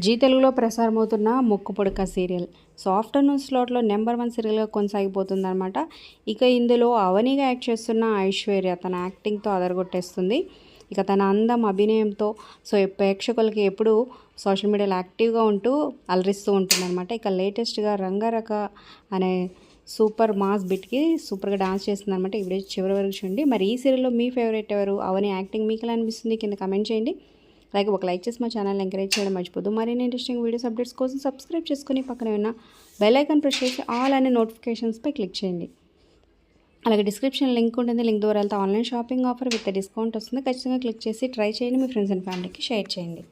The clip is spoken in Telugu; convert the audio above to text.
జీ తెలుగులో ప్రసారమవుతున్న ముక్కు పుడక సీరియల్ సో ఆఫ్టర్నూన్ స్లాట్లో నెంబర్ 1 సీరియల్గా కొనసాగిపోతుందన్నమాట. ఇక ఇందులో అవనిగా యాక్ట్ చేస్తున్న ఐశ్వర్య తన యాక్టింగ్తో అదరగొట్టేస్తుంది. ఇక తన అందం అభినయంతో సో ప్రేక్షకులకి ఎప్పుడు సోషల్ మీడియాలో యాక్టివ్గా ఉంటూ అలరిస్తూ ఉంటుందన్నమాట. ఇక లేటెస్ట్గా రంగరక అనే సూపర్ మాస్ బిట్కి సూపర్గా డాన్స్ చేస్తుందన్నమాట. ఈ వీడియో చివరి వరకు చూడండి. మరి ఈ సీరియల్లో మీ ఫేవరెట్ ఎవరు? అవని యాక్టింగ్ మీకు ఎలా అనిపిస్తుంది కింద కమెంట్ చేయండి. అలాగే ఒక లైక్ చేసి మా ఛానల్ ఎంకరేజ్ చేయడం మర్చిపోద్దు. మరిన్ని ఇంట్రెస్టింగ్ వీడియోస్ అప్డేట్స్ కోసం సబ్స్క్రైబ్ చేసుకుని పక్కన ఉన్న బెల్ ఐకాన్ ప్రెస్ చేసి ఆల్ అనే నోటిఫికేషన్స్పై క్లిక్ చేయండి. అలాగే డిస్క్రిప్షన్ లింక్ ఉంటుంది. లింక్ ద్వారా వెళ్తే online shopping offer with discount వస్తుంది. ఖచ్చితంగా క్లిక్ చేసి ట్రై చేయండి. మీ ఫ్రెండ్స్ అండ్ ఫ్యామిలీకి షేర్ చేయండి.